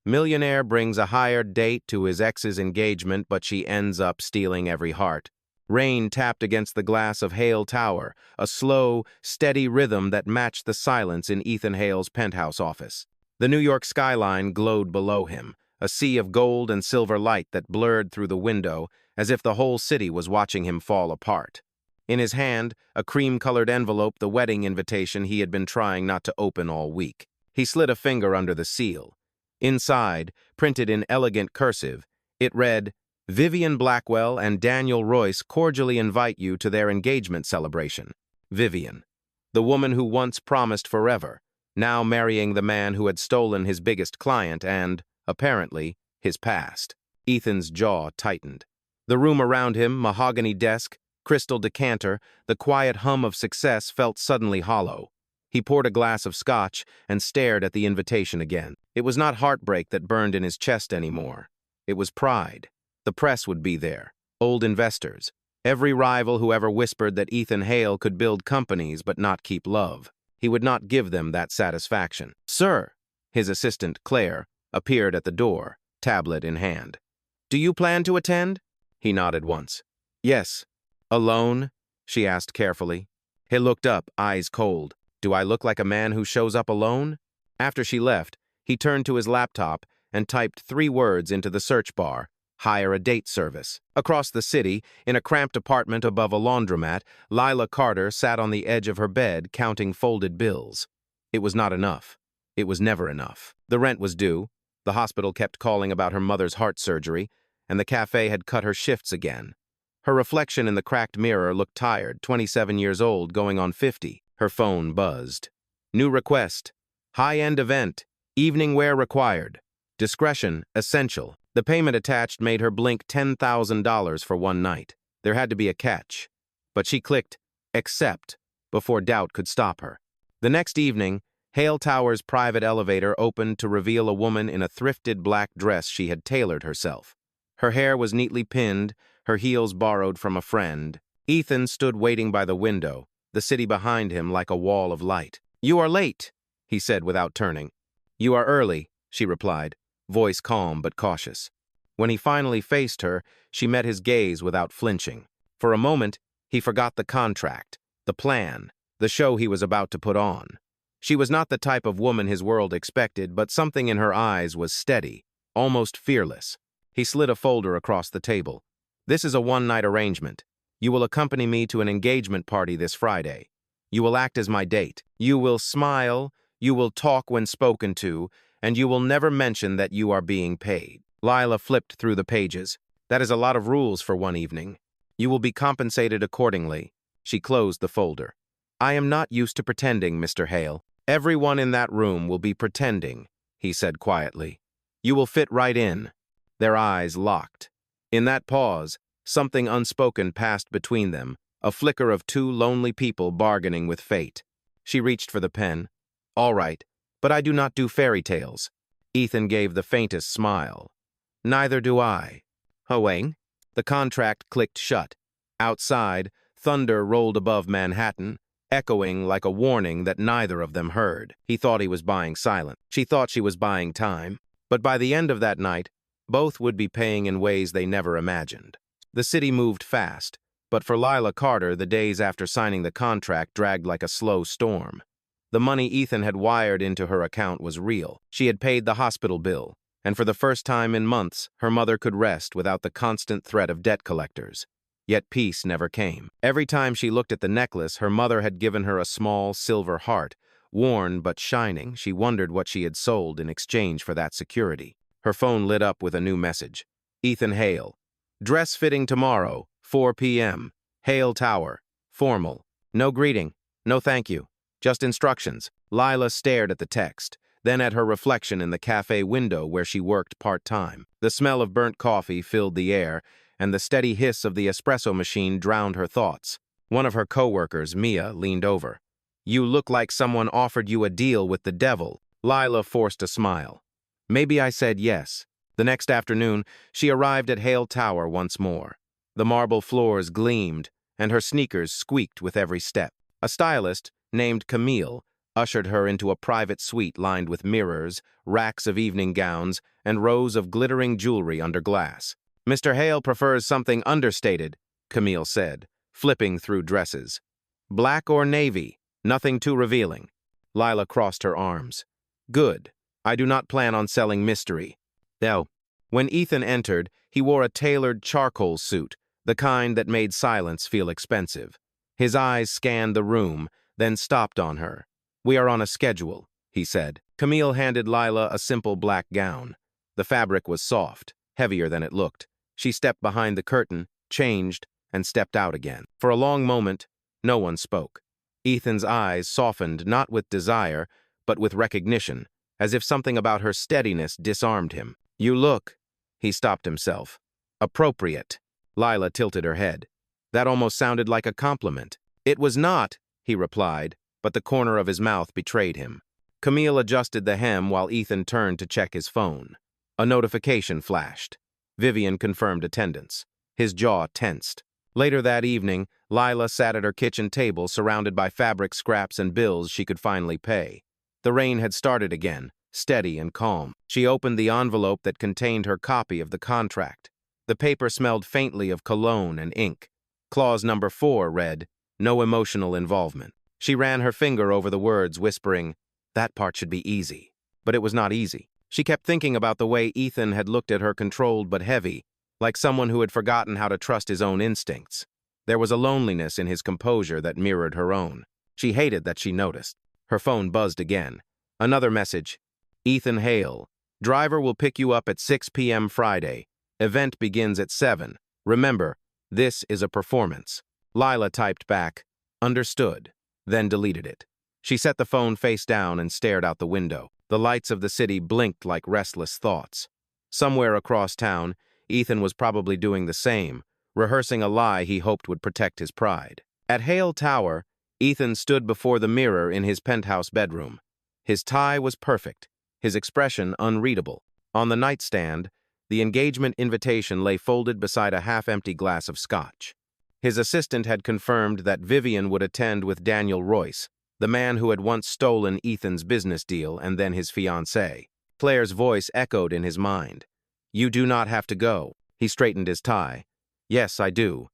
Millionaire brings a hired date to his ex's engagement, but she ends up stealing every heart. Rain tapped against the glass of Hale Tower, a slow, steady rhythm that matched the silence in Ethan Hale's penthouse office. The New York skyline glowed below him, a sea of gold and silver light that blurred through the window as if the whole city was watching him fall apart. In his hand, a cream-colored envelope, the wedding invitation he had been trying not to open all week. He slid a finger under the seal. Inside, printed in elegant cursive, it read, "Vivian Blackwell and Daniel Royce cordially invite you to their engagement celebration." Vivian, the woman who once promised forever, now marrying the man who had stolen his biggest client and, apparently, his past. Ethan's jaw tightened. The room around him, mahogany desk, crystal decanter, the quiet hum of success felt suddenly hollow. He poured a glass of scotch and stared at the invitation again. It was not heartbreak that burned in his chest anymore. It was pride. The press would be there, old investors, every rival who ever whispered that Ethan Hale could build companies but not keep love. He would not give them that satisfaction. "Sir," his assistant, Claire, appeared at the door, tablet in hand. "Do you plan to attend?" He nodded once. "Yes." "Alone?" she asked carefully. He looked up, eyes cold. "Do I look like a man who shows up alone?" After she left, he turned to his laptop and typed 3 words into the search bar: hire a date service. Across the city, in a cramped apartment above a laundromat, Lila Carter sat on the edge of her bed counting folded bills. It was not enough. It was never enough. The rent was due, the hospital kept calling about her mother's heart surgery, and the cafe had cut her shifts again. Her reflection in the cracked mirror looked tired, 27 years old, going on 50. Her phone buzzed. New request. High-end event. Evening wear required. Discretion essential. The payment attached made her blink $10,000 for one night. There had to be a catch. But she clicked accept before doubt could stop her. The next evening, Hale Tower's private elevator opened to reveal a woman in a thrifted black dress she had tailored herself. Her hair was neatly pinned, her heels borrowed from a friend. Ethan stood waiting by the window, the city behind him like a wall of light. "You are late," he said without turning. "You are early," she replied, voice calm but cautious. When he finally faced her, she met his gaze without flinching. For a moment, he forgot the contract, the plan, the show he was about to put on. She was not the type of woman his world expected, but something in her eyes was steady, almost fearless. He slid a folder across the table. "This is a one-night arrangement. You will accompany me to an engagement party this Friday. You will act as my date. You will smile, you will talk when spoken to, and you will never mention that you are being paid." Lila flipped through the pages. "That is a lot of rules for one evening. You will be compensated accordingly." She closed the folder. "I am not used to pretending, Mr. Hale. Everyone in that room will be pretending," he said quietly. "You will fit right in." Their eyes locked. In that pause, something unspoken passed between them, a flicker of 2 lonely people bargaining with fate. She reached for the pen. "All right, but I do not do fairy tales." Ethan gave the faintest smile. "Neither do I." "Hoang?" The contract clicked shut. Outside, thunder rolled above Manhattan, echoing like a warning that neither of them heard. He thought he was buying silence. She thought she was buying time. But by the end of that night, both would be paying in ways they never imagined. The city moved fast, but for Lila Carter, the days after signing the contract dragged like a slow storm. The money Ethan had wired into her account was real. She had paid the hospital bill, and for the first time in months, her mother could rest without the constant threat of debt collectors. Yet peace never came. Every time she looked at the necklace, her mother had given her a small silver heart. Worn but shining, she wondered what she had sold in exchange for that security. Her phone lit up with a new message. Ethan Hale. "Dress fitting tomorrow, 4 p.m. Hale Tower. Formal. No greeting. No thank you. Just instructions." Lila stared at the text, then at her reflection in the cafe window where she worked part-time. The smell of burnt coffee filled the air, and the steady hiss of the espresso machine drowned her thoughts. One of her co-workers, Mia, leaned over. "You look like someone offered you a deal with the devil." Lila forced a smile. "Maybe I said yes." The next afternoon, she arrived at Hale Tower once more. The marble floors gleamed, and her sneakers squeaked with every step. A stylist, named Camille, ushered her into a private suite lined with mirrors, racks of evening gowns, and rows of glittering jewelry under glass. "Mr. Hale prefers something understated," Camille said, flipping through dresses. "Black or navy, nothing too revealing." Lila crossed her arms. "Good. I do not plan on selling mystery." Now, when Ethan entered, he wore a tailored charcoal suit, the kind that made silence feel expensive. His eyes scanned the room, then stopped on her. "We are on a schedule," he said. Camille handed Lila a simple black gown. The fabric was soft, heavier than it looked. She stepped behind the curtain, changed, and stepped out again. For a long moment, no one spoke. Ethan's eyes softened not with desire, but with recognition, as if something about her steadiness disarmed him. "You look," he stopped himself. "Appropriate." Lila tilted her head. That almost sounded like a compliment. "It was not," he replied, but the corner of his mouth betrayed him. Camille adjusted the hem while Ethan turned to check his phone. A notification flashed. Vivian confirmed attendance. His jaw tensed. Later that evening, Lila sat at her kitchen table surrounded by fabric scraps and bills she could finally pay. The rain had started again, steady and calm. She opened the envelope that contained her copy of the contract. The paper smelled faintly of cologne and ink. Clause number 4 read, "No emotional involvement." She ran her finger over the words, whispering, "That part should be easy." But it was not easy. She kept thinking about the way Ethan had looked at her, controlled but heavy, like someone who had forgotten how to trust his own instincts. There was a loneliness in his composure that mirrored her own. She hated that she noticed. Her phone buzzed again. Another message. "Ethan Hale. Driver will pick you up at 6 p.m. Friday. Event begins at 7. Remember, this is a performance." Lila typed back, "Understood," then deleted it. She set the phone face down and stared out the window. The lights of the city blinked like restless thoughts. Somewhere across town, Ethan was probably doing the same, rehearsing a lie he hoped would protect his pride. At Hale Tower, Ethan stood before the mirror in his penthouse bedroom. His tie was perfect, his expression unreadable. On the nightstand, the engagement invitation lay folded beside a half-empty glass of scotch. His assistant had confirmed that Vivian would attend with Daniel Royce, the man who had once stolen Ethan's business deal and then his fiancée. Claire's voice echoed in his mind. "You do not have to go." He straightened his tie. "Yes, I do."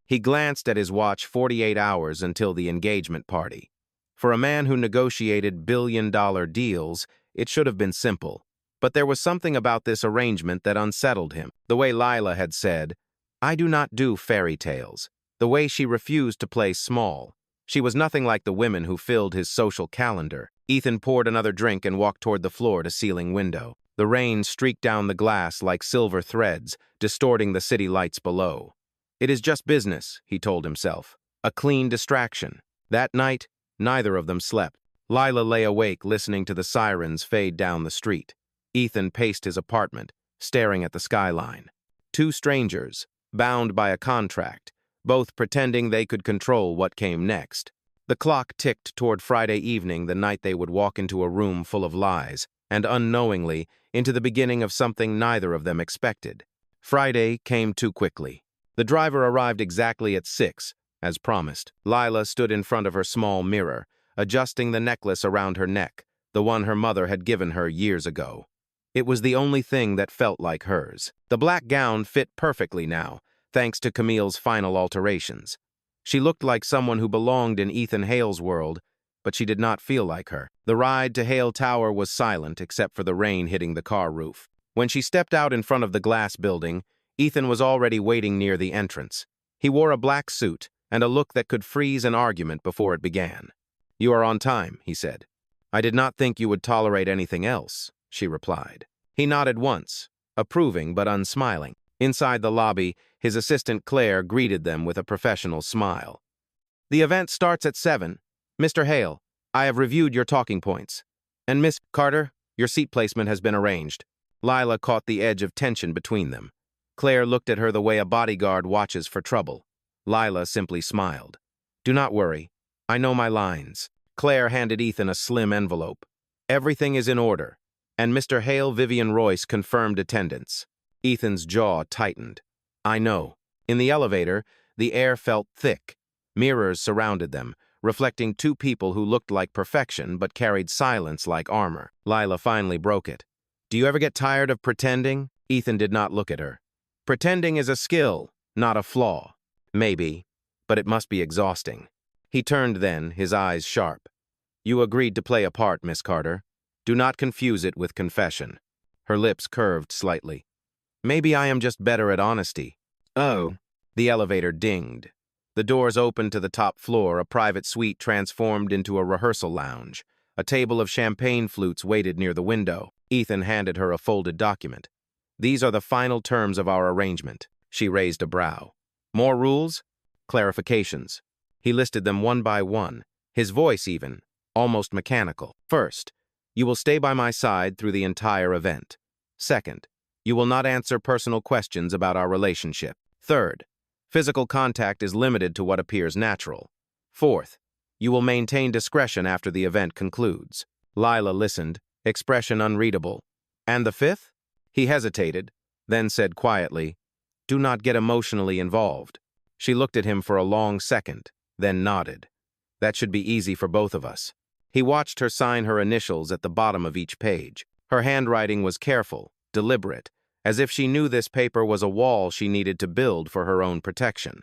He glanced at his watch. 48 hours until the engagement party. For a man who negotiated billion-dollar deals, it should have been simple. But there was something about this arrangement that unsettled him. The way Lila had said, "I do not do fairy tales." The way she refused to play small. She was nothing like the women who filled his social calendar. Ethan poured another drink and walked toward the floor-to-ceiling window. The rain streaked down the glass like silver threads, distorting the city lights below. "It is just business," he told himself. A clean distraction. That night, neither of them slept. Lila lay awake listening to the sirens fade down the street. Ethan paced his apartment, staring at the skyline. Two strangers, bound by a contract, both pretending they could control what came next. The clock ticked toward Friday evening, the night they would walk into a room full of lies, and unknowingly, into the beginning of something neither of them expected. Friday came too quickly. The driver arrived exactly at 6, as promised. Lila stood in front of her small mirror, adjusting the necklace around her neck, the one her mother had given her years ago. It was the only thing that felt like hers. The black gown fit perfectly now, thanks to Camille's final alterations. She looked like someone who belonged in Ethan Hale's world, but she did not feel like her. The ride to Hale Tower was silent except for the rain hitting the car roof. When she stepped out in front of the glass building, Ethan was already waiting near the entrance. He wore a black suit and a look that could freeze an argument before it began. "You are on time," he said. "I did not think you would tolerate anything else," she replied. He nodded once, approving but unsmiling. Inside the lobby, his assistant Claire greeted them with a professional smile. "The event starts at 7. Mr. Hale, I have reviewed your talking points. And Miss Carter, your seat placement has been arranged." Lila caught the edge of tension between them. Claire looked at her the way a bodyguard watches for trouble. Lila simply smiled. "Do not worry. I know my lines." Claire handed Ethan a slim envelope. "Everything is in order." And Mr. Hale Vivian Royce confirmed attendance. Ethan's jaw tightened. "I know." In the elevator, the air felt thick. Mirrors surrounded them, reflecting two people who looked like perfection but carried silence like armor. Lila finally broke it. "Do you ever get tired of pretending?" Ethan did not look at her. "Pretending is a skill, not a flaw." "Maybe, but it must be exhausting." He turned then, his eyes sharp. "You agreed to play a part, Miss Carter. Do not confuse it with confession." Her lips curved slightly. "Maybe I am just better at honesty." "Oh." The elevator dinged. The doors opened to the top floor, a private suite transformed into a rehearsal lounge. A table of champagne flutes waited near the window. Ethan handed her a folded document. "These are the final terms of our arrangement." She raised a brow. "More rules?" "Clarifications." He listed them one by one, his voice even, almost mechanical. "First, you will stay by my side through the entire event. Second, you will not answer personal questions about our relationship. Third, physical contact is limited to what appears natural. Fourth, you will maintain discretion after the event concludes." Lila listened, expression unreadable. "And the fifth?" He hesitated, then said quietly, "Do not get emotionally involved." She looked at him for a long second, then nodded. "That should be easy for both of us." He watched her sign her initials at the bottom of each page. Her handwriting was careful, deliberate, as if she knew this paper was a wall she needed to build for her own protection.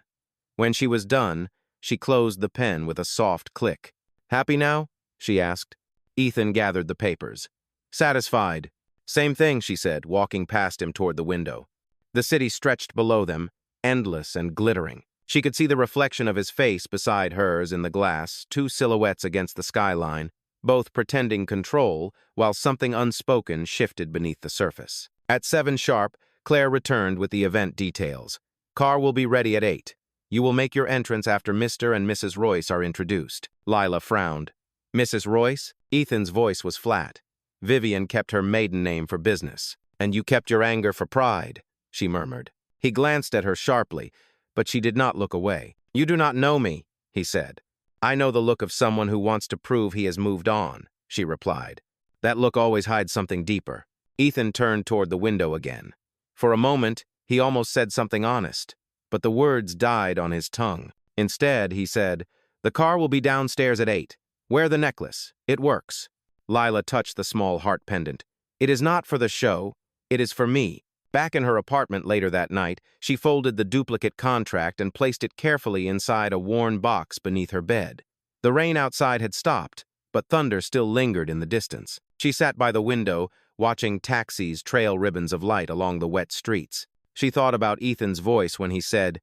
When she was done, she closed the pen with a soft click. "Happy now?" she asked. Ethan gathered the papers. "Satisfied." "Same thing," she said, walking past him toward the window. The city stretched below them, endless and glittering. She could see the reflection of his face beside hers in the glass, two silhouettes against the skyline, both pretending control, while something unspoken shifted beneath the surface. At 7 sharp, Claire returned with the event details. "Car will be ready at 8. You will make your entrance after Mr. and Mrs. Royce are introduced." Lila frowned. "Mrs. Royce?" Ethan's voice was flat. "Vivian kept her maiden name for business. And you kept your anger for pride," she murmured. He glanced at her sharply, but she did not look away. "You do not know me," he said. "I know the look of someone who wants to prove he has moved on," she replied. "That look always hides something deeper." Ethan turned toward the window again. For a moment, he almost said something honest, but the words died on his tongue. Instead, he said, "The car will be downstairs at 8. Wear the necklace. It works." Lila touched the small heart pendant. "It is not for the show. It is for me." Back in her apartment later that night, she folded the duplicate contract and placed it carefully inside a worn box beneath her bed. The rain outside had stopped, but thunder still lingered in the distance. She sat by the window, watching taxis trail ribbons of light along the wet streets. She thought about Ethan's voice when he said,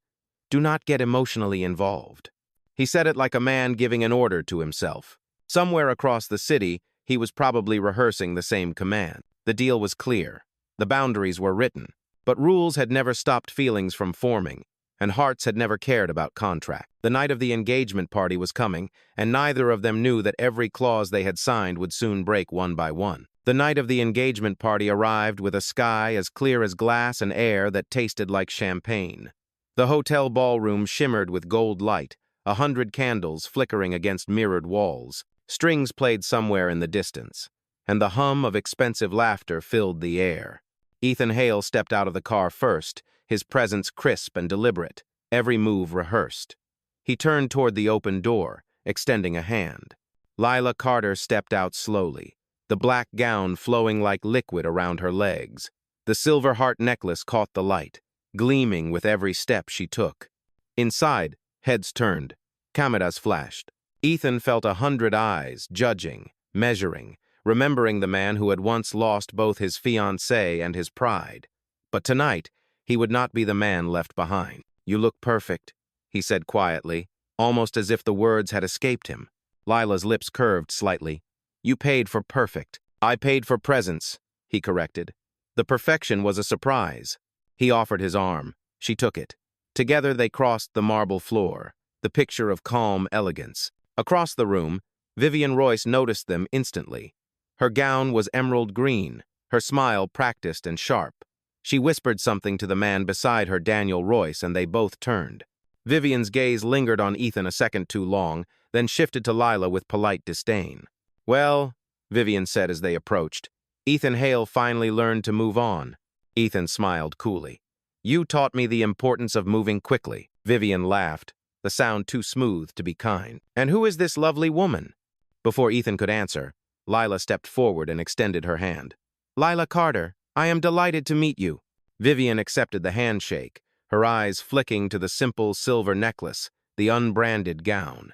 "Do not get emotionally involved." He said it like a man giving an order to himself. Somewhere across the city, he was probably rehearsing the same command. The deal was clear. The boundaries were written, but rules had never stopped feelings from forming, and hearts had never cared about contract. The night of the engagement party was coming, and neither of them knew that every clause they had signed would soon break one by one. The night of the engagement party arrived with a sky as clear as glass and air that tasted like champagne. The hotel ballroom shimmered with gold light, 100 candles flickering against mirrored walls. Strings played somewhere in the distance, and the hum of expensive laughter filled the air. Ethan Hale stepped out of the car first, his presence crisp and deliberate, every move rehearsed. He turned toward the open door, extending a hand. Lila Carter stepped out slowly, the black gown flowing like liquid around her legs. The silver heart necklace caught the light, gleaming with every step she took. Inside, heads turned, cameras flashed. Ethan felt 100 eyes, judging, measuring, remembering the man who had once lost both his fiancée and his pride. But tonight, he would not be the man left behind. "You look perfect," he said quietly, almost as if the words had escaped him. Lila's lips curved slightly. "You paid for perfect." "I paid for presence," he corrected. The perfection was a surprise. He offered his arm. She took it. Together they crossed the marble floor, the picture of calm elegance. Across the room, Vivian Royce noticed them instantly. Her gown was emerald green, her smile practiced and sharp. She whispered something to the man beside her, Daniel Royce, and they both turned. Vivian's gaze lingered on Ethan a second too long, then shifted to Lila with polite disdain. "Well," Vivian said as they approached, "Ethan Hale finally learned to move on." Ethan smiled coolly. "You taught me the importance of moving quickly." Vivian laughed. the sound too smooth to be kind. "And who is this lovely woman?" Before Ethan could answer, Lila stepped forward and extended her hand. "Lila Carter, I am delighted to meet you." Vivian accepted the handshake, her eyes flicking to the simple silver necklace, the unbranded gown.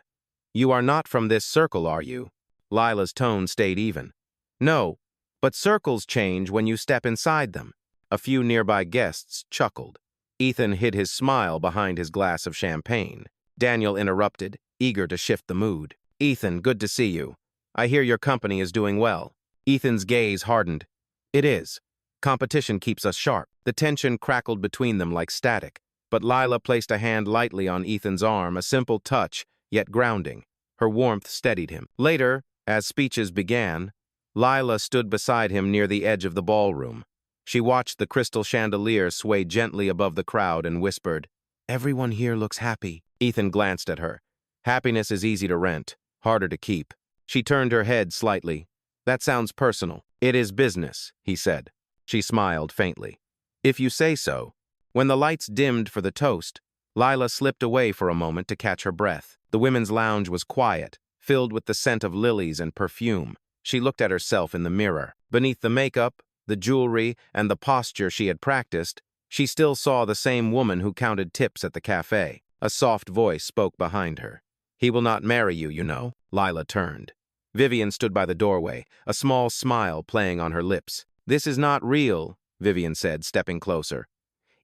"You are not from this circle, are you?" Lila's tone stayed even. "No, but circles change when you step inside them." A few nearby guests chuckled. Ethan hid his smile behind his glass of champagne. Daniel interrupted, eager to shift the mood. "Ethan, good to see you. I hear your company is doing well." Ethan's gaze hardened. "It is. Competition keeps us sharp." The tension crackled between them like static, but Lila placed a hand lightly on Ethan's arm, a simple touch, yet grounding. Her warmth steadied him. Later, as speeches began, Lila stood beside him near the edge of the ballroom. She watched the crystal chandelier sway gently above the crowd and whispered, "Everyone here looks happy." Ethan glanced at her. Happiness is easy to rent, harder to keep. She turned her head slightly. "That sounds personal." "It is business," he said. She smiled faintly. "If you say so." When the lights dimmed for the toast, Lila slipped away for a moment to catch her breath. The women's lounge was quiet, filled with the scent of lilies and perfume. She looked at herself in the mirror. Beneath the makeup, the jewelry, and the posture she had practiced, she still saw the same woman who counted tips at the cafe. A soft voice spoke behind her. "He will not marry you, you know." Lila turned. Vivian stood by the doorway, a small smile playing on her lips. "This is not real," Vivian said, stepping closer.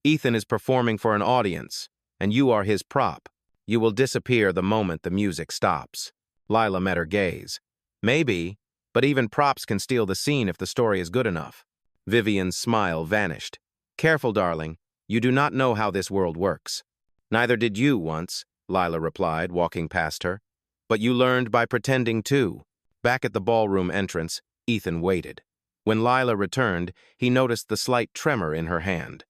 "Ethan is performing for an audience, and you are his prop. You will disappear the moment the music stops." Lila met her gaze. "Maybe, but even props can steal the scene if the story is good enough." Vivian's smile vanished. "Careful, darling. You do not know how this world works." "Neither did you once," Lila replied, walking past her. "But you learned by pretending too." Back at the ballroom entrance, Ethan waited. When Lila returned, he noticed the slight tremor in her hand.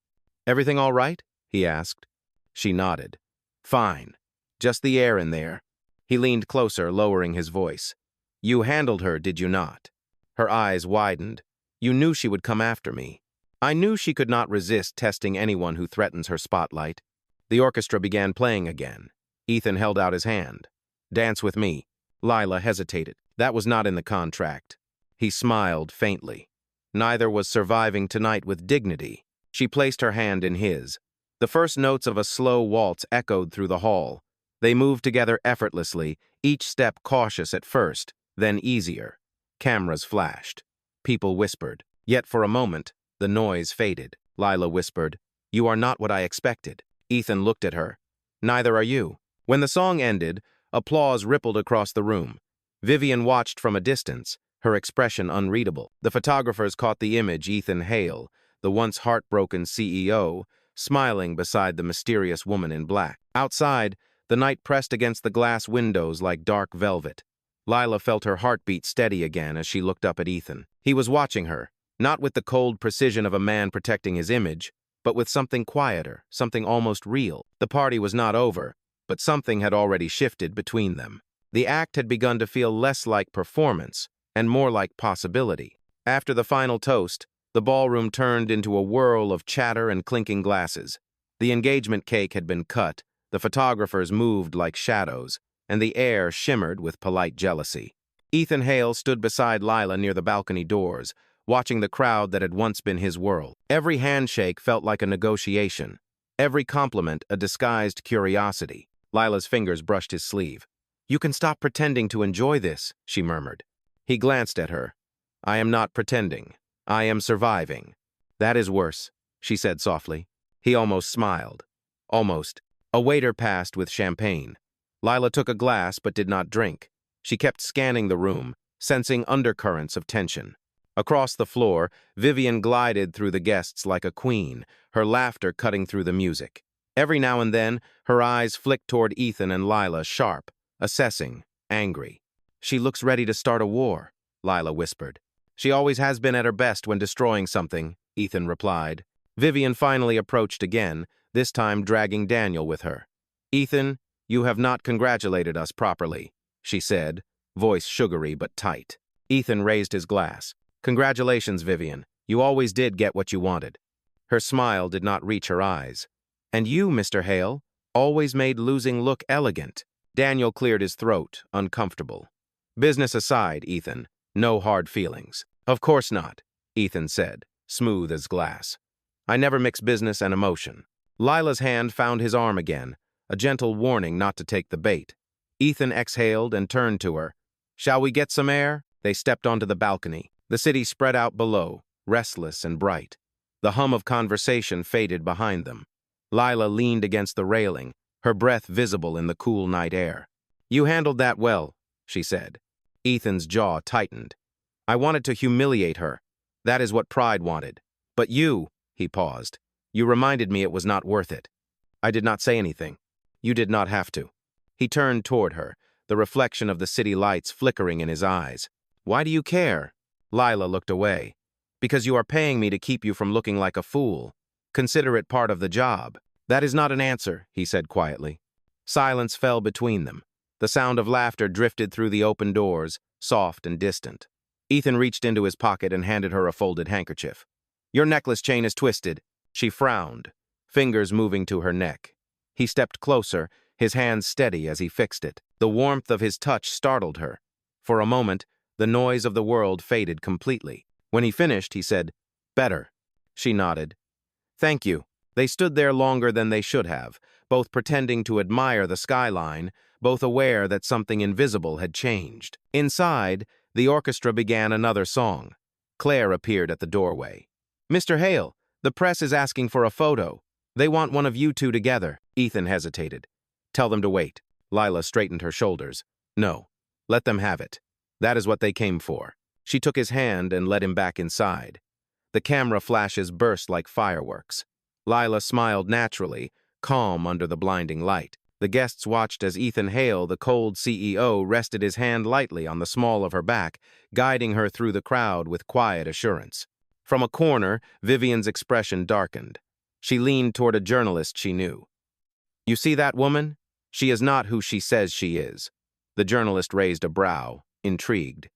"Everything all right?" he asked. She nodded. "Fine. Just the air in there." He leaned closer, lowering his voice. "You handled her, did you not?" Her eyes widened. "You knew she would come after me." "I knew she could not resist testing anyone who threatens her spotlight." The orchestra began playing again. Ethan held out his hand. "Dance with me." Lila hesitated. That was not in the contract. He smiled faintly. Neither was surviving tonight with dignity. She placed her hand in his. The first notes of a slow waltz echoed through the hall. They moved together effortlessly, each step cautious at first, then easier. Cameras flashed. People whispered. Yet for a moment, the noise faded. Lila whispered, "You are not what I expected." Ethan looked at her. "Neither are you." When the song ended, applause rippled across the room. Vivian watched from a distance, her expression unreadable. The photographers caught the image Ethan Hale, the once heartbroken CEO, smiling beside the mysterious woman in black. Outside, the night pressed against the glass windows like dark velvet. Lila felt her heartbeat steady again as she looked up at Ethan. He was watching her, not with the cold precision of a man protecting his image, but with something quieter, something almost real. The party was not over, but something had already shifted between them. The act had begun to feel less like performance and more like possibility. After the final toast, the ballroom turned into a whirl of chatter and clinking glasses. The engagement cake had been cut, the photographers moved like shadows, and the air shimmered with polite jealousy. Ethan Hale stood beside Lila near the balcony doors, watching the crowd that had once been his world. Every handshake felt like a negotiation, every compliment a disguised curiosity. Lila's fingers brushed his sleeve. "You can stop pretending to enjoy this," she murmured. He glanced at her. "I am not pretending. I am surviving." "That is worse," she said softly. He almost smiled. Almost. A waiter passed with champagne. Lila took a glass but did not drink. She kept scanning the room, sensing undercurrents of tension. Across the floor, Vivian glided through the guests like a queen, her laughter cutting through the music. Every now and then, her eyes flicked toward Ethan and Lila, sharp, assessing, angry. "She looks ready to start a war," Lila whispered. "She always has been at her best when destroying something," Ethan replied. Vivian finally approached again, this time dragging Daniel with her. "Ethan, you have not congratulated us properly," she said, voice sugary but tight. Ethan raised his glass. "Congratulations, Vivian. You always did get what you wanted." Her smile did not reach her eyes. "And you, Mr. Hale, always made losing look elegant. Daniel cleared his throat, uncomfortable. Business aside, Ethan, no hard feelings. Of course not, Ethan said, smooth as glass. I never mix business and emotion. Lila's hand found his arm again, a gentle warning not to take the bait. Ethan exhaled and turned to her. Shall we get some air? They stepped onto the balcony. The city spread out below, restless and bright. The hum of conversation faded behind them. Lila leaned against the railing, her breath visible in the cool night air. You handled that well, she said. Ethan's jaw tightened. I wanted to humiliate her. That is what pride wanted. But you, he paused. You reminded me it was not worth it. I did not say anything. You did not have to. He turned toward her, the reflection of the city lights flickering in his eyes. Why do you care? Lila looked away. Because you are paying me to keep you from looking like a fool. Consider it part of the job. That is not an answer, he said quietly. Silence fell between them. The sound of laughter drifted through the open doors, soft and distant. Ethan reached into his pocket and handed her a folded handkerchief. Your necklace chain is twisted. She frowned, fingers moving to her neck. He stepped closer, his hands steady as he fixed it. The warmth of his touch startled her. For a moment, the noise of the world faded completely. When he finished, he said, Better. She nodded. Thank you. They stood there longer than they should have, both pretending to admire the skyline, both aware that something invisible had changed. Inside, the orchestra began another song. Claire appeared at the doorway. Mr. Hale, the press is asking for a photo. They want one of you two together. Ethan hesitated. Tell them to wait. Lila straightened her shoulders. No, let them have it. That is what they came for. She took his hand and led him back inside. The camera flashes burst like fireworks. Lila smiled naturally, calm under the blinding light. The guests watched as Ethan Hale, the cold CEO, rested his hand lightly on the small of her back, guiding her through the crowd with quiet assurance. From a corner, Vivian's expression darkened. She leaned toward a journalist she knew. You see that woman? She is not who she says she is. The journalist raised a brow, intrigued.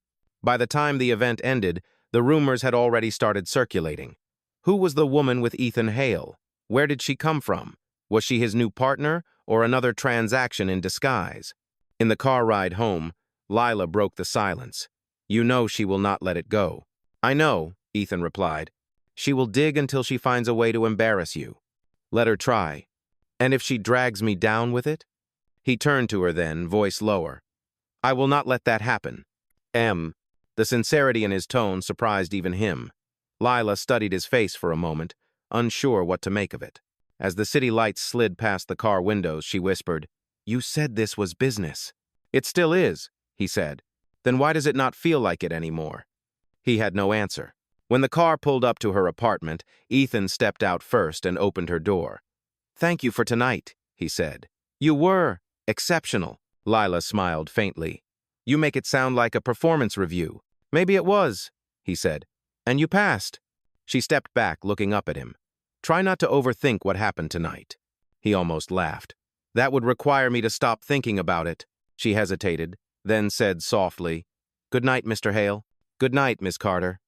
By the time the event ended, the rumors had already started circulating. Who was the woman with Ethan Hale? Where did she come from? Was she his new partner or another transaction in disguise? In the car ride home, Lila broke the silence. You know she will not let it go. I know, Ethan replied. She will dig until she finds a way to embarrass you. Let her try. And if she drags me down with it? He turned to her then, voice lower. I will not let that happen. The sincerity in his tone surprised even him. Lila studied his face for a moment, unsure what to make of it. As the city lights slid past the car windows, she whispered, You said this was business. It still is, he said. Then why does it not feel like it anymore? He had no answer. When the car pulled up to her apartment, Ethan stepped out first and opened her door. Thank you for tonight, he said. You were exceptional. Lila smiled faintly. You make it sound like a performance review. Maybe it was, he said. And you passed. She stepped back, looking up at him. Try not to overthink what happened tonight. He almost laughed. That would require me to stop thinking about it. She hesitated, then said softly, Good night, Mr. Hale. Good night, Miss Carter.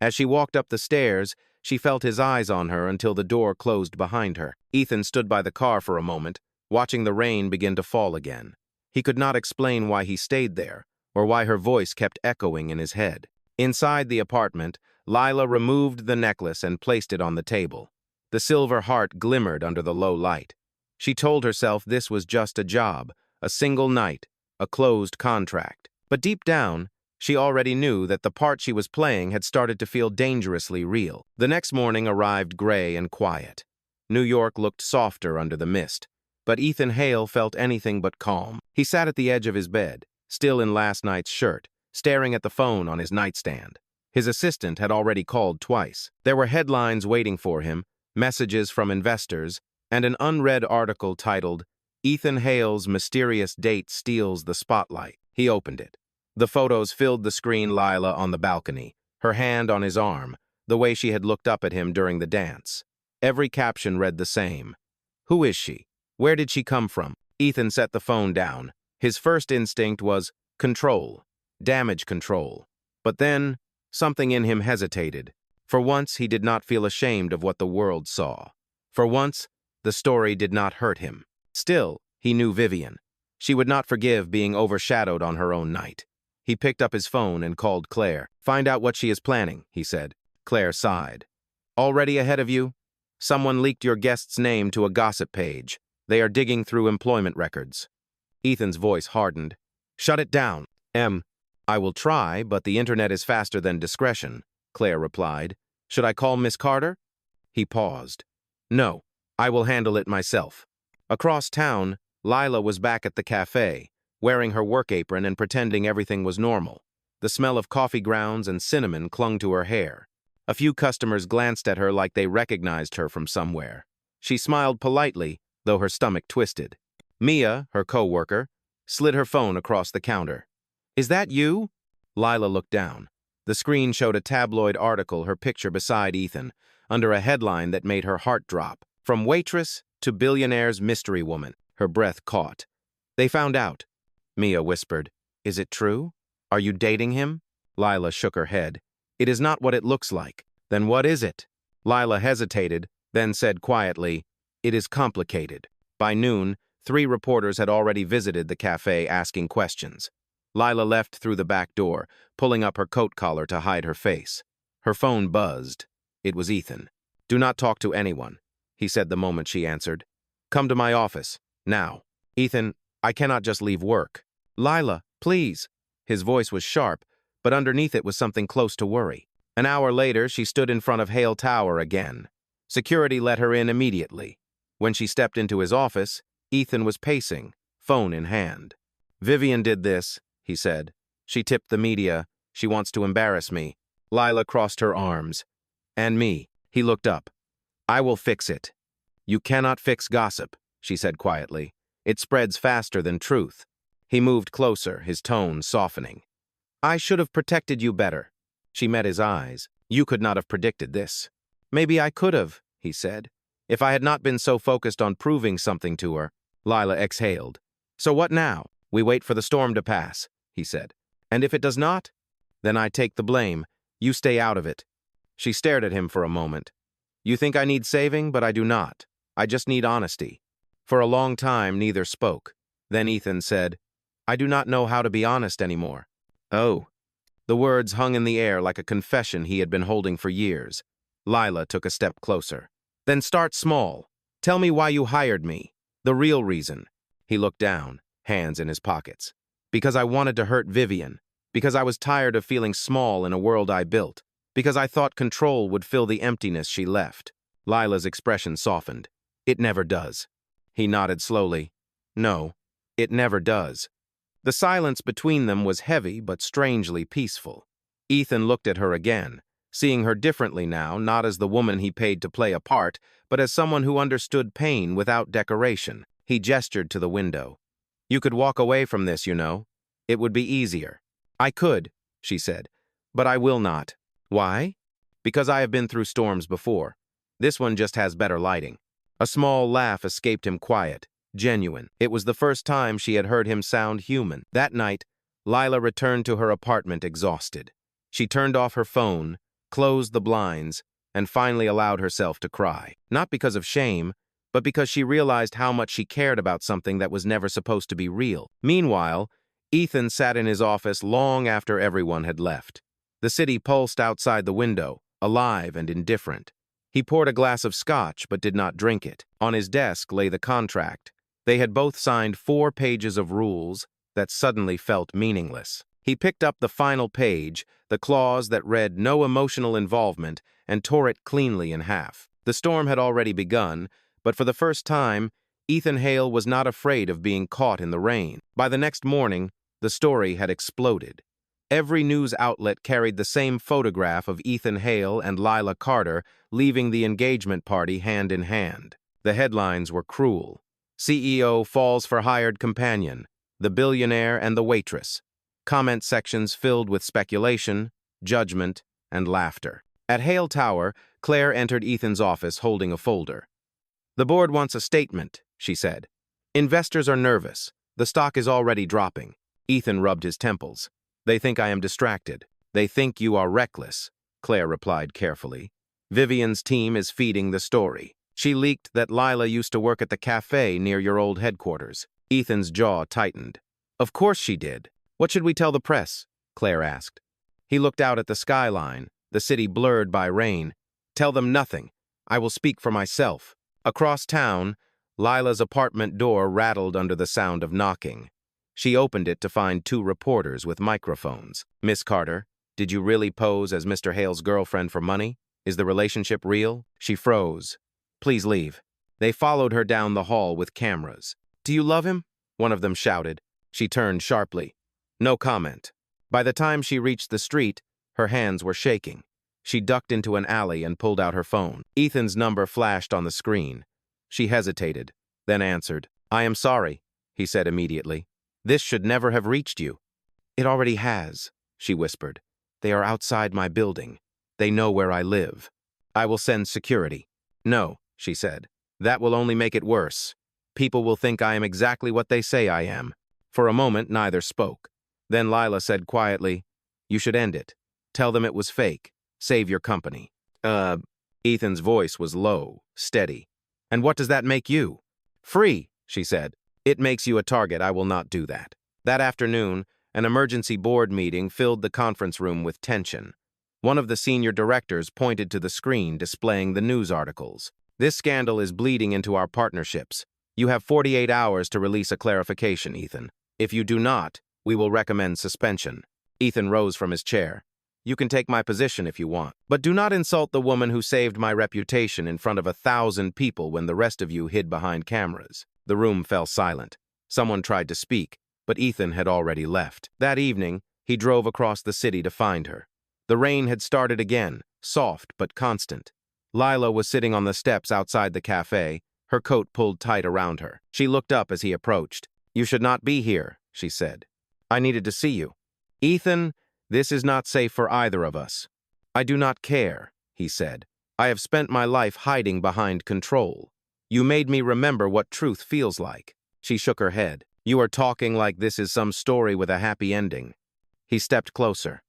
As she walked up the stairs, she felt his eyes on her until the door closed behind her. Ethan stood by the car for a moment, watching the rain begin to fall again. He could not explain why he stayed there, or why her voice kept echoing in his head. Inside the apartment, Lila removed the necklace and placed it on the table. The silver heart glimmered under the low light. She told herself this was just a job, a single night, a closed contract. But deep down, she already knew that the part she was playing had started to feel dangerously real. The next morning arrived gray and quiet. New York looked softer under the mist, but Ethan Hale felt anything but calm. He sat at the edge of his bed, still in last night's shirt, staring at the phone on his nightstand. His assistant had already called twice. There were headlines waiting for him, messages from investors, and an unread article titled, Ethan Hale's Mysterious Date Steals the Spotlight. He opened it. The photos filled the screen. Lila on the balcony, her hand on his arm, the way she had looked up at him during the dance. Every caption read the same. Who is she? Where did she come from? Ethan set the phone down. His first instinct was control, damage control. But then, something in him hesitated. For once, he did not feel ashamed of what the world saw. For once, The story did not hurt him. Still, he knew Vivian. She would not forgive being overshadowed on her own night. He picked up his phone and called Claire. "Find out what she is planning," he said. Claire sighed. "Already ahead of you? Someone leaked your guest's name to a gossip page. They are digging through employment records." Ethan's voice hardened. "Shut it down." I will try, but the internet is faster than discretion," Claire replied. "Should I call Miss Carter?" He paused. "No, I will handle it myself." Across town, Lila was back at the cafe, wearing her work apron and pretending everything was normal. The smell of coffee grounds and cinnamon clung to her hair. A few customers glanced at her like they recognized her from somewhere. She smiled politely, though her stomach twisted. Mia, her co-worker, slid her phone across the counter. "Is that you?" Lila looked down. The screen showed a tabloid article, her picture beside Ethan, under a headline that made her heart drop. "From waitress to billionaire's mystery woman." Her breath caught. "They found out," Mia whispered. "Is it true? Are you dating him?" Lila shook her head. "It is not what it looks like." "Then what is it?" Lila hesitated, then said quietly, "It is complicated." By noon, 3 reporters had already visited the cafe asking questions. Lila left through the back door, pulling up her coat collar to hide her face. Her phone buzzed. It was Ethan. "Do not talk to anyone," he said the moment she answered. "Come to my office, now." "Ethan, I cannot just leave work." "Lila, please." His voice was sharp, but underneath it was something close to worry. An hour later, she stood in front of Hale Tower again. Security let her in immediately. When she stepped into his office, Ethan was pacing, phone in hand. "Vivian did this," he said. "She tipped the media. She wants to embarrass me." Lila crossed her arms. "And me." He looked up. "I will fix it." "You cannot fix gossip," she said quietly. "It spreads faster than truth." He moved closer, his tone softening. "I should have protected you better." She met his eyes. "You could not have predicted this." "Maybe I could have," he said, "if I had not been so focused on proving something to her." Lila exhaled. "So what now?" "We wait for the storm to pass," he said. "And if it does not?" "Then I take the blame. You stay out of it." She stared at him for a moment. "You think I need saving, but I do not. I just need honesty." For a long time, neither spoke. Then Ethan said, "I do not know how to be honest anymore." "Oh." The words hung in the air like a confession he had been holding for years. Lila took a step closer. "Then start small. Tell me why you hired me. The real reason." He looked down, hands in his pockets. "Because I wanted to hurt Vivian. Because I was tired of feeling small in a world I built. Because I thought control would fill the emptiness she left." Lila's expression softened. "It never does." He nodded slowly. "No, it never does." The silence between them was heavy but strangely peaceful. Ethan looked at her again, seeing her differently now, not as the woman he paid to play a part, but as someone who understood pain without decoration. He gestured to the window. "You could walk away from this, you know. It would be easier." "I could," she said, "but I will not." "Why?" "Because I have been through storms before. This one just has better lighting." A small laugh escaped him, quiet, genuine. It was the first time she had heard him sound human. That night, Lila returned to her apartment exhausted. She turned off her phone, closed the blinds, and finally allowed herself to cry. Not because of shame, but because she realized how much she cared about something that was never supposed to be real. Meanwhile, Ethan sat in his office long after everyone had left. The city pulsed outside the window, alive and indifferent. He poured a glass of scotch but did not drink it. On his desk lay the contract. They had both signed 4 pages of rules that suddenly felt meaningless. He picked up the final page, the clause that read "no emotional involvement," and tore it cleanly in half. The storm had already begun, but for the first time, Ethan Hale was not afraid of being caught in the rain. By the next morning, the story had exploded. Every news outlet carried the same photograph of Ethan Hale and Lila Carter leaving the engagement party hand in hand. The headlines were cruel. CEO falls for hired companion, the billionaire and the waitress. Comment sections filled with speculation, judgment, and laughter. At Hale Tower, Claire entered Ethan's office holding a folder. "The board wants a statement," she said. "Investors are nervous. The stock is already dropping." Ethan rubbed his temples. "They think I am distracted. They think you are reckless," Claire replied carefully. "Vivian's team is feeding the story." She leaked that Lila used to work at the cafe near your old headquarters. Ethan's jaw tightened. Of course she did. What should we tell the press? Claire asked. He looked out at the skyline, the city blurred by rain. Tell them nothing. I will speak for myself. Across town, Lila's apartment door rattled under the sound of knocking. She opened it to find 2 reporters with microphones. Miss Carter, did you really pose as Mr. Hale's girlfriend for money? Is the relationship real? She froze. Please leave. They followed her down the hall with cameras. Do you love him? One of them shouted. She turned sharply. No comment. By the time she reached the street, her hands were shaking. She ducked into an alley and pulled out her phone. Ethan's number flashed on the screen. She hesitated, then answered. I am sorry, he said immediately. This should never have reached you. It already has, she whispered. They are outside my building. They know where I live. I will send security. No, she said. That will only make it worse. People will think I am exactly what they say I am. For a moment, neither spoke. Then Lila said quietly, You should end it. Tell them it was fake. Save your company. Ethan's voice was low, steady. And what does that make you? Free, she said. It makes you a target. I will not do that. That afternoon, an emergency board meeting filled the conference room with tension. One of the senior directors pointed to the screen displaying the news articles. This scandal is bleeding into our partnerships. You have 48 hours to release a clarification, Ethan. If you do not, we will recommend suspension. Ethan rose from his chair. You can take my position if you want, but do not insult the woman who saved my reputation in front of 1,000 people when the rest of you hid behind cameras. The room fell silent. Someone tried to speak, but Ethan had already left. That evening, he drove across the city to find her. The rain had started again, soft but constant. Lila was sitting on the steps outside the cafe, her coat pulled tight around her. She looked up as he approached. You should not be here, she said. I needed to see you. Ethan, this is not safe for either of us. I do not care, he said. I have spent my life hiding behind control. You made me remember what truth feels like. She shook her head. You are talking like this is some story with a happy ending. He stepped closer.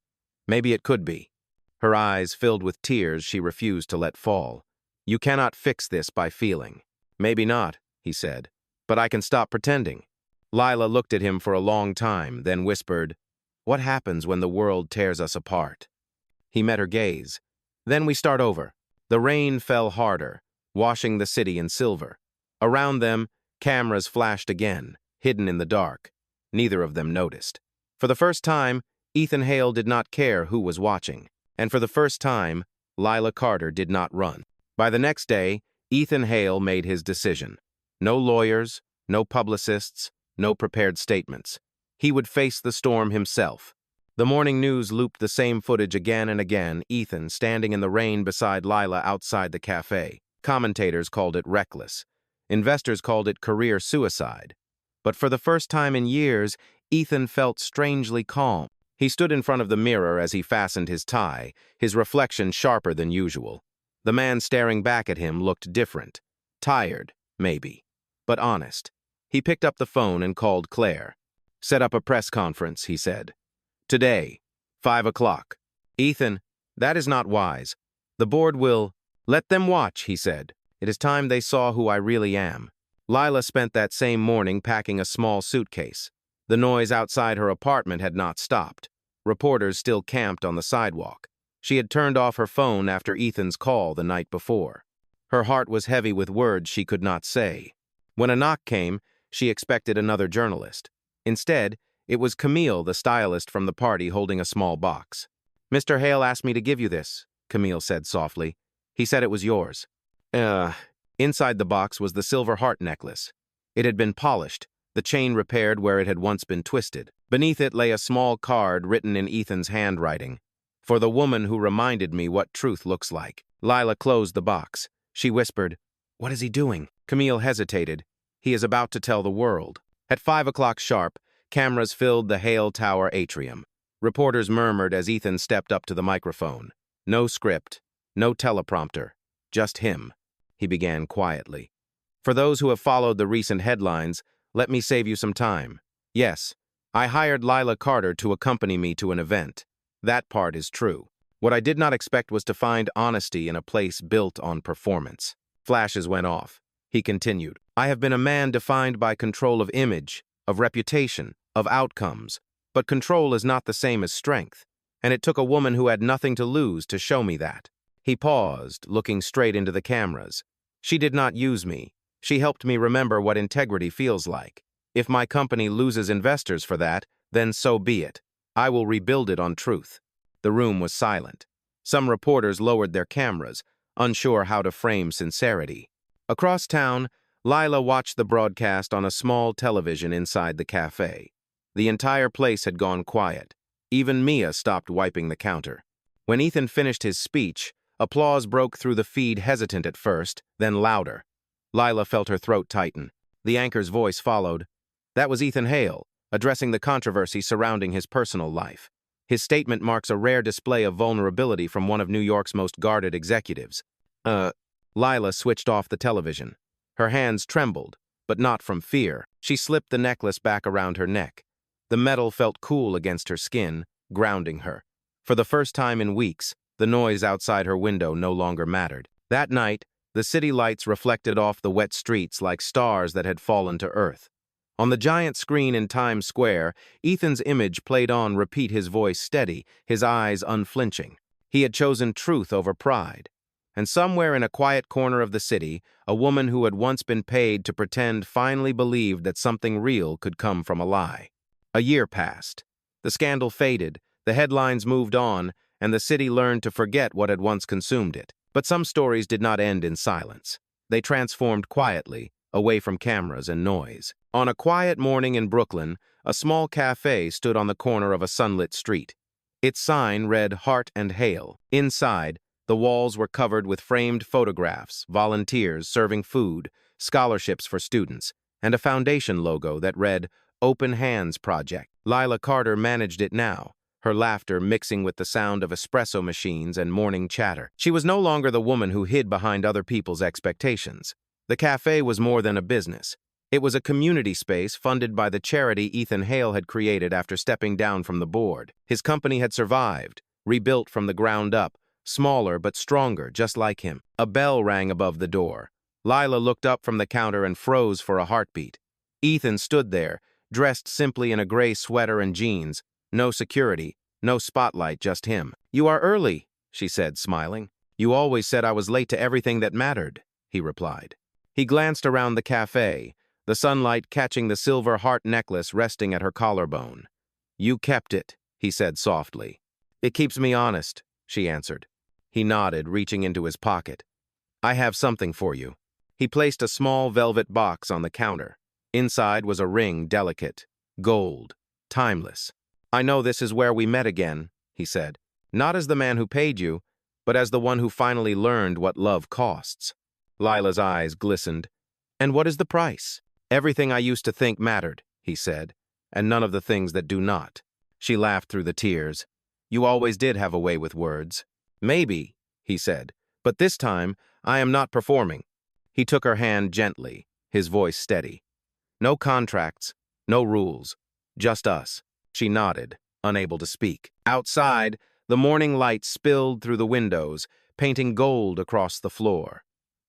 Maybe it could be. Her eyes filled with tears she refused to let fall. You cannot fix this by feeling. Maybe not, he said, but I can stop pretending. Lila looked at him for a long time, then whispered, What happens when the world tears us apart? He met her gaze. Then we start over. The rain fell harder, washing the city in silver. Around them, cameras flashed again, hidden in the dark. Neither of them noticed. For the first time, Ethan Hale did not care who was watching. And for the first time, Lila Carter did not run. By the next day, Ethan Hale made his decision. No lawyers, no publicists, no prepared statements. He would face the storm himself. The morning news looped the same footage again and again, Ethan standing in the rain beside Lila outside the cafe. Commentators called it reckless. Investors called it career suicide. But for the first time in years, Ethan felt strangely calm. He stood in front of the mirror as he fastened his tie, his reflection sharper than usual. The man staring back at him looked different. Tired, maybe, but honest. He picked up the phone and called Claire. Set up a press conference, he said. Today, 5 o'clock. Ethan, that is not wise. The board will... Let them watch, he said. It is time they saw who I really am. Lila spent that same morning packing a small suitcase. The noise outside her apartment had not stopped. Reporters still camped on the sidewalk. She had turned off her phone after Ethan's call the night before. Her heart was heavy with words she could not say. When a knock came, she expected another journalist. Instead, it was Camille, the stylist from the party, holding a small box. Mr. Hale asked me to give you this, Camille said softly. He said it was yours. Inside the box was the silver heart necklace. It had been polished, the chain repaired where it had once been twisted. Beneath it lay a small card written in Ethan's handwriting. For the woman who reminded me what truth looks like. Lila closed the box. She whispered, What is he doing? Camille hesitated. He is about to tell the world. At 5 o'clock sharp, cameras filled the Hale Tower atrium. Reporters murmured as Ethan stepped up to the microphone. No script, no teleprompter, just him. He began quietly. For those who have followed the recent headlines, let me save you some time. Yes, I hired Lila Carter to accompany me to an event. That part is true. What I did not expect was to find honesty in a place built on performance. Flashes went off. He continued, I have been a man defined by control of image, of reputation, of outcomes. But control is not the same as strength, and it took a woman who had nothing to lose to show me that. He paused, looking straight into the cameras. She did not use me. She helped me remember what integrity feels like. If my company loses investors for that, then so be it. I will rebuild it on truth. The room was silent. Some reporters lowered their cameras, unsure how to frame sincerity. Across town, Lila watched the broadcast on a small television inside the cafe. The entire place had gone quiet. Even Mia stopped wiping the counter. When Ethan finished his speech, applause broke through the feed, hesitant at first, then louder. Lila felt her throat tighten. The anchor's voice followed. That was Ethan Hale, addressing the controversy surrounding his personal life. His statement marks a rare display of vulnerability from one of New York's most guarded executives. Lila switched off the television. Her hands trembled, but not from fear. She slipped the necklace back around her neck. The metal felt cool against her skin, grounding her. For the first time in weeks, the noise outside her window no longer mattered. That night, the city lights reflected off the wet streets like stars that had fallen to earth. On the giant screen in Times Square, Ethan's image played on repeat, his voice steady, his eyes unflinching. He had chosen truth over pride. And somewhere in a quiet corner of the city, a woman who had once been paid to pretend finally believed that something real could come from a lie. A year passed. The scandal faded, the headlines moved on, and the city learned to forget what had once consumed it. But some stories did not end in silence. They transformed quietly, away from cameras and noise. On a quiet morning in Brooklyn, a small cafe stood on the corner of a sunlit street. Its sign read Heart and Hale. Inside, the walls were covered with framed photographs, volunteers serving food, scholarships for students, and a foundation logo that read Open Hands Project. Lila Carter managed it now, her laughter mixing with the sound of espresso machines and morning chatter. She was no longer the woman who hid behind other people's expectations. The cafe was more than a business. It was a community space funded by the charity Ethan Hale had created after stepping down from the board. His company had survived, rebuilt from the ground up, smaller but stronger, just like him. A bell rang above the door. Lila looked up from the counter and froze for a heartbeat. Ethan stood there, dressed simply in a gray sweater and jeans. No security, no spotlight, just him. You are early, she said, smiling. You always said I was late to everything that mattered, he replied. He glanced around the cafe, the sunlight catching the silver heart necklace resting at her collarbone. You kept it, he said softly. It keeps me honest, she answered. He nodded, reaching into his pocket. I have something for you. He placed a small velvet box on the counter. Inside was a ring, delicate, gold, timeless. I know this is where we met again, he said. Not as the man who paid you, but as the one who finally learned what love costs. Lila's eyes glistened. And what is the price? Everything I used to think mattered, he said, and none of the things that do not. She laughed through the tears. You always did have a way with words. Maybe, he said, but this time I am not performing. He took her hand gently, his voice steady. No contracts, no rules, just us. She nodded, unable to speak. Outside, the morning light spilled through the windows, painting gold across the floor.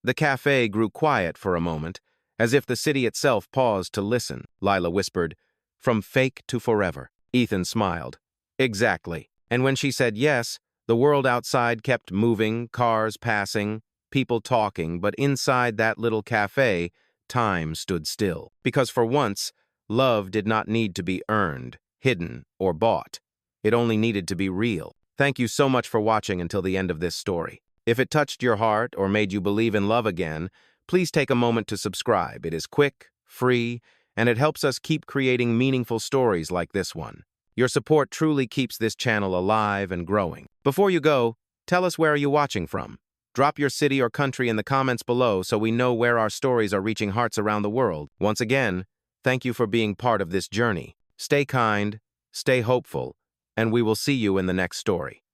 The cafe grew quiet for a moment, as if the city itself paused to listen. Lila whispered, From fake to forever. Ethan smiled. Exactly. And when she said yes, the world outside kept moving, cars passing, people talking, but inside that little cafe, time stood still. Because for once, love did not need to be earned, hidden, or bought. It only needed to be real. Thank you so much for watching until the end of this story. If it touched your heart or made you believe in love again, please take a moment to subscribe. It is quick, free, and it helps us keep creating meaningful stories like this one. Your support truly keeps this channel alive and growing. Before you go, tell us where are you watching from. Drop your city or country in the comments below so we know where our stories are reaching hearts around the world. Once again, thank you for being part of this journey. Stay kind, stay hopeful, and we will see you in the next story.